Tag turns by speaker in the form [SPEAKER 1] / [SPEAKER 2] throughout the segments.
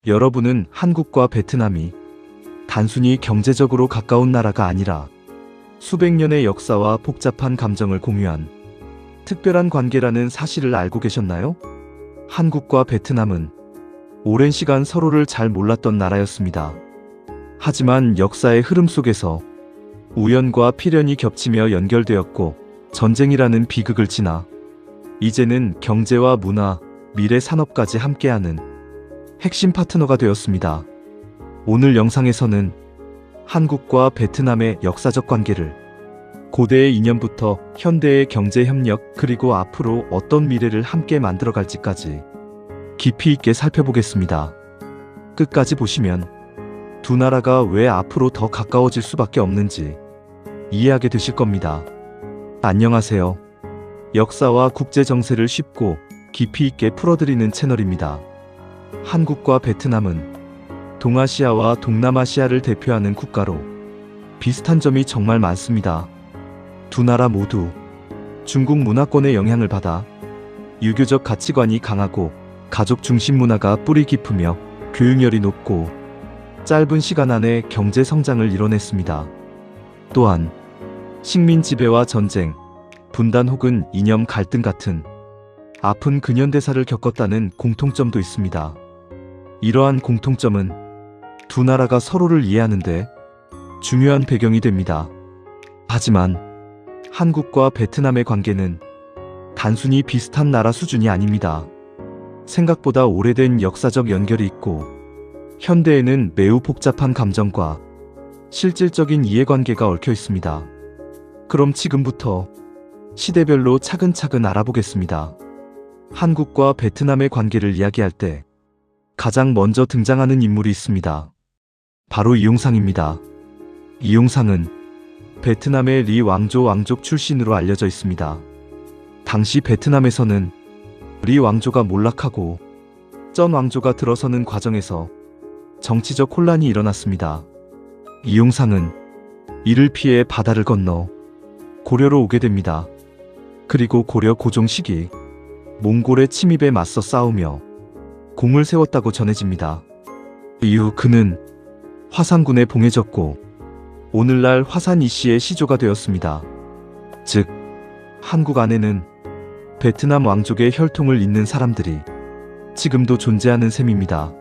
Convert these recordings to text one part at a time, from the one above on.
[SPEAKER 1] 여러분은 한국과 베트남이 단순히 경제적으로 가까운 나라가 아니라 수백 년의 역사와 복잡한 감정을 공유한 특별한 관계라는 사실을 알고 계셨나요? 한국과 베트남은 오랜 시간 서로를 잘 몰랐던 나라였습니다. 하지만 역사의 흐름 속에서 우연과 필연이 겹치며 연결되었고 전쟁이라는 비극을 지나 이제는 경제와 문화, 미래 산업까지 함께하는 핵심 파트너가 되었습니다. 오늘 영상에서는 한국과 베트남의 역사적 관계를 고대의 인연부터 현대의 경제협력 그리고 앞으로 어떤 미래를 함께 만들어갈지까지 깊이 있게 살펴보겠습니다. 끝까지 보시면 두 나라가 왜 앞으로 더 가까워질 수밖에 없는지 이해하게 되실 겁니다. 안녕하세요. 역사와 국제 정세를 쉽고 깊이 있게 풀어드리는 채널입니다. 한국과 베트남은 동아시아와 동남아시아를 대표하는 국가로 비슷한 점이 정말 많습니다. 두 나라 모두 중국 문화권의 영향을 받아 유교적 가치관이 강하고 가족 중심 문화가 뿌리 깊으며 교육열이 높고 짧은 시간 안에 경제 성장을 이뤄냈습니다. 또한 식민 지배와 전쟁, 분단 혹은 이념 갈등 같은 아픈 근현대사를 겪었다는 공통점도 있습니다. 이러한 공통점은 두 나라가 서로를 이해하는데 중요한 배경이 됩니다. 하지만 한국과 베트남의 관계는 단순히 비슷한 나라 수준이 아닙니다. 생각보다 오래된 역사적 연결이 있고 현대에는 매우 복잡한 감정과 실질적인 이해관계가 얽혀 있습니다. 그럼 지금부터 시대별로 차근차근 알아보겠습니다. 한국과 베트남의 관계를 이야기할 때 가장 먼저 등장하는 인물이 있습니다. 바로 이용상입니다. 이용상은 베트남의 리 왕조 왕족 출신으로 알려져 있습니다. 당시 베트남에서는 리 왕조가 몰락하고 전 왕조가 들어서는 과정에서 정치적 혼란이 일어났습니다. 이용상은 이를 피해 바다를 건너 고려로 오게 됩니다. 그리고 고려 고종 시기 몽골의 침입에 맞서 싸우며 공을 세웠다고 전해집니다. 이후 그는 화산군에 봉해졌고 오늘날 화산 이씨의 시조가 되었습니다. 즉 한국 안에는 베트남 왕족의 혈통을 잇는 사람들이 지금도 존재하는 셈입니다.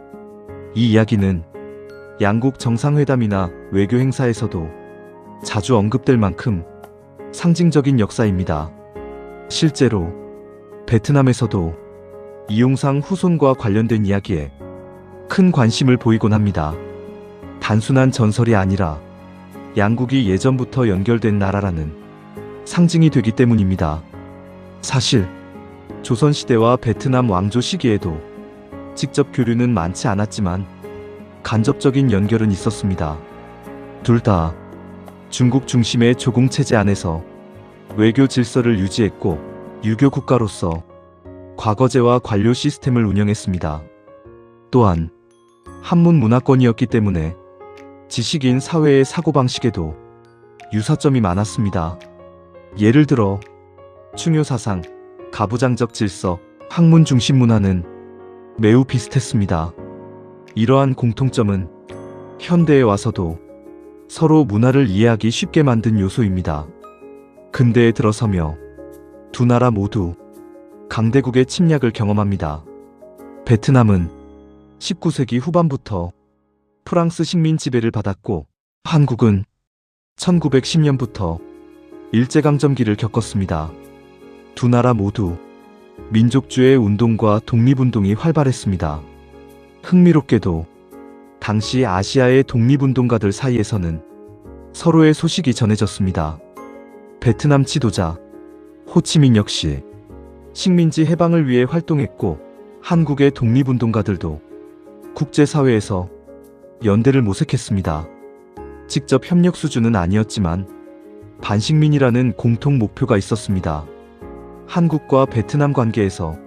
[SPEAKER 1] 이 이야기는 양국 정상회담이나 외교 행사에서도 자주 언급될 만큼 상징적인 역사입니다. 실제로 베트남에서도 이용상 후손과 관련된 이야기에 큰 관심을 보이곤 합니다. 단순한 전설이 아니라 양국이 예전부터 연결된 나라라는 상징이 되기 때문입니다. 사실 조선시대와 베트남 왕조 시기에도 직접 교류는 많지 않았지만 간접적인 연결은 있었습니다. 둘 다 중국 중심의 조공체제 안에서 외교 질서를 유지했고 유교 국가로서 과거제와 관료 시스템을 운영했습니다. 또한 한문 문화권이었기 때문에 지식인 사회의 사고방식에도 유사점이 많았습니다. 예를 들어 충효사상, 가부장적 질서, 학문 중심 문화는 매우 비슷했습니다. 이러한 공통점은 현대에 와서도 서로 문화를 이해하기 쉽게 만든 요소입니다. 근대에 들어서며 두 나라 모두 강대국의 침략을 경험합니다. 베트남은 19세기 후반부터 프랑스 식민 지배를 받았고 한국은 1910년부터 일제강점기를 겪었습니다. 두 나라 모두 민족주의 운동과 독립운동이 활발했습니다. 흥미롭게도 당시 아시아의 독립운동가들 사이에서는 서로의 소식이 전해졌습니다. 베트남 지도자 호치민 역시 식민지 해방을 위해 활동했고 한국의 독립운동가들도 국제사회에서 연대를 모색했습니다. 직접 협력 수준은 아니었지만 반식민이라는 공통 목표가 있었습니다. 한국과 베트남 관계에서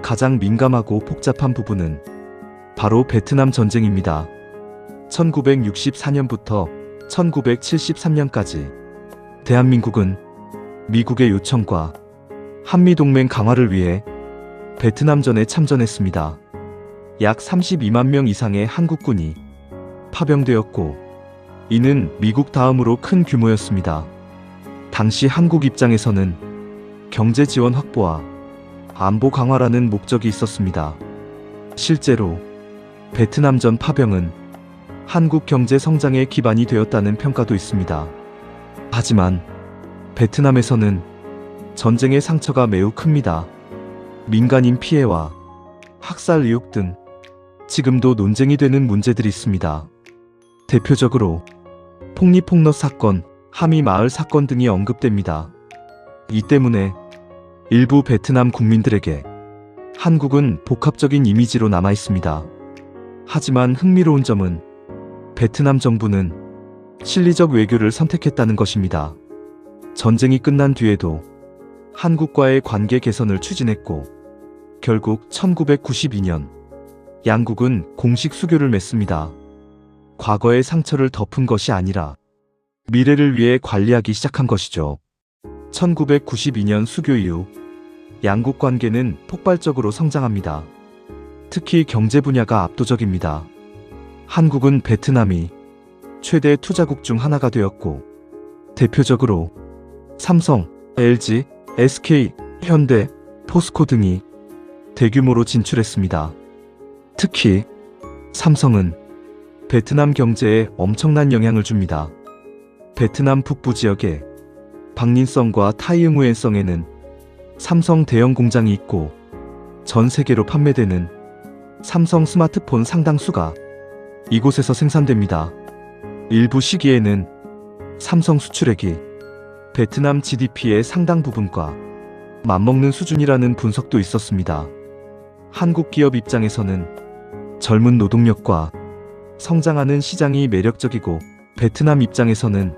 [SPEAKER 1] 가장 민감하고 복잡한 부분은 바로 베트남 전쟁입니다. 1964년부터 1973년까지 대한민국은 미국의 요청과 한미동맹 강화를 위해 베트남전에 참전했습니다. 약 32만 명 이상의 한국군이 파병되었고, 이는 미국 다음으로 큰 규모였습니다. 당시 한국 입장에서는 경제 지원 확보와 안보 강화라는 목적이 있었습니다. 실제로 베트남전 파병은 한국 경제 성장의 기반이 되었다는 평가도 있습니다. 하지만 베트남에서는 전쟁의 상처가 매우 큽니다. 민간인 피해와 학살 의혹 등 지금도 논쟁이 되는 문제들이 있습니다. 대표적으로 폭리폭러 사건, 하미 마을 사건 등이 언급됩니다. 이 때문에 일부 베트남 국민들에게 한국은 복합적인 이미지로 남아 있습니다. 하지만 흥미로운 점은 베트남 정부는 실리적 외교를 선택했다는 것입니다. 전쟁이 끝난 뒤에도 한국과의 관계 개선을 추진했고, 결국 1992년 양국은 공식 수교를 맺습니다. 과거의 상처를 덮은 것이 아니라 미래를 위해 관리하기 시작한 것이죠. 1992년 수교 이후 양국 관계는 폭발적으로 성장합니다. 특히 경제 분야가 압도적입니다. 한국은 베트남이 최대 투자국 중 하나가 되었고, 대표적으로 삼성, LG, SK, 현대, 포스코 등이 대규모로 진출했습니다. 특히 삼성은 베트남 경제에 엄청난 영향을 줍니다. 베트남 북부 지역의 박린성과 타이응후엔성에는 삼성 대형 공장이 있고, 전 세계로 판매되는 삼성 스마트폰 상당수가 이곳에서 생산됩니다. 일부 시기에는 삼성 수출액이 베트남 GDP의 상당 부분과 맞먹는 수준이라는 분석도 있었습니다. 한국 기업 입장에서는 젊은 노동력과 성장하는 시장이 매력적이고, 베트남 입장에서는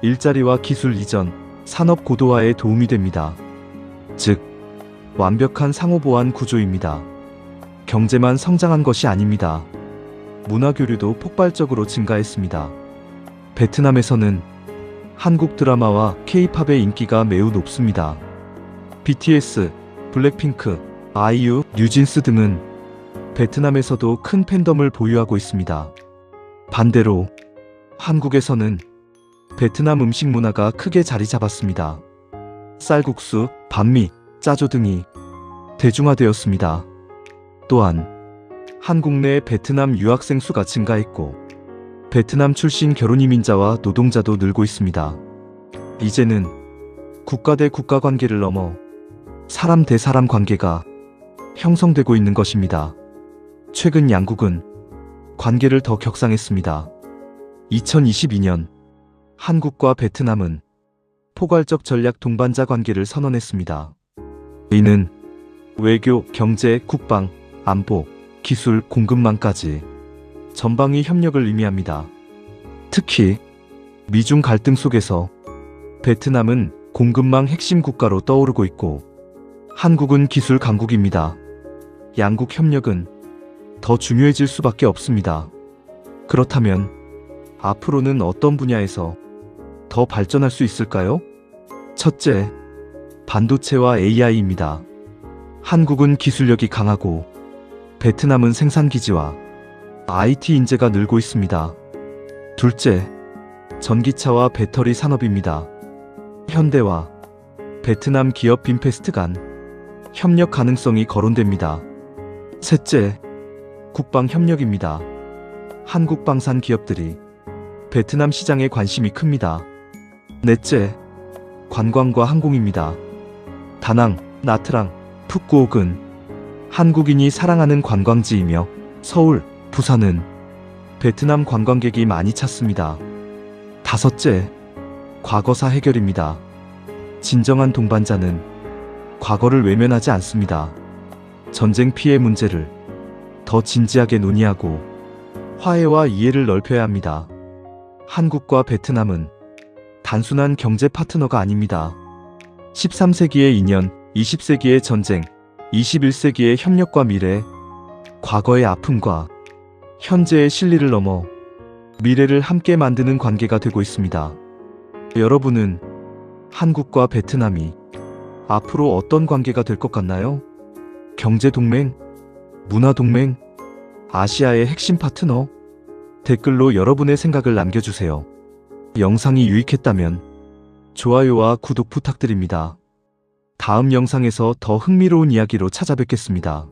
[SPEAKER 1] 일자리와 기술 이전, 산업 고도화에 도움이 됩니다. 즉, 완벽한 상호보완 구조입니다. 경제만 성장한 것이 아닙니다. 문화 교류도 폭발적으로 증가했습니다. 베트남에서는 한국 드라마와 K-팝의 인기가 매우 높습니다. BTS, 블랙핑크, 아이유, 뉴진스 등은 베트남에서도 큰 팬덤을 보유하고 있습니다. 반대로 한국에서는 베트남 음식 문화가 크게 자리 잡았습니다. 쌀국수, 반미, 짜조 등이 대중화되었습니다. 또한 한국 내 베트남 유학생 수가 증가했고, 베트남 출신 결혼 이민자와 노동자도 늘고 있습니다. 이제는 국가 대 국가 관계를 넘어 사람 대 사람 관계가 형성되고 있는 것입니다. 최근 양국은 관계를 더 격상했습니다. 2022년 한국과 베트남은 포괄적 전략 동반자 관계를 선언했습니다. 이는 외교, 경제, 국방, 안보, 기술, 공급망까지 전방위 협력을 의미합니다. 특히 미중 갈등 속에서 베트남은 공급망 핵심 국가로 떠오르고 있고, 한국은 기술 강국입니다. 양국 협력은 더 중요해질 수밖에 없습니다. 그렇다면 앞으로는 어떤 분야에서 더 발전할 수 있을까요? 첫째, 반도체와 AI입니다. 한국은 기술력이 강하고, 베트남은 생산기지와 IT 인재가 늘고 있습니다. 둘째, 전기차와 배터리 산업입니다. 현대와 베트남 기업 빈페스트 간 협력 가능성이 거론됩니다. 셋째, 국방 협력입니다. 한국 방산 기업들이 베트남 시장에 관심이 큽니다. 넷째, 관광과 항공입니다. 다낭, 나트랑, 푸꾸옥은 한국인이 사랑하는 관광지이며, 서울, 부산은 베트남 관광객이 많이 찾습니다. 다섯째, 과거사 해결입니다. 진정한 동반자는 과거를 외면하지 않습니다. 전쟁 피해 문제를 더 진지하게 논의하고 화해와 이해를 넓혀야 합니다. 한국과 베트남은 단순한 경제 파트너가 아닙니다. 13세기의 인연, 20세기의 전쟁, 21세기의 협력과 미래, 과거의 아픔과 현재의 실리를 넘어 미래를 함께 만드는 관계가 되고 있습니다. 여러분은 한국과 베트남이 앞으로 어떤 관계가 될 것 같나요? 경제동맹, 문화동맹, 아시아의 핵심 파트너? 댓글로 여러분의 생각을 남겨주세요. 영상이 유익했다면 좋아요와 구독 부탁드립니다. 다음 영상에서 더 흥미로운 이야기로 찾아뵙겠습니다.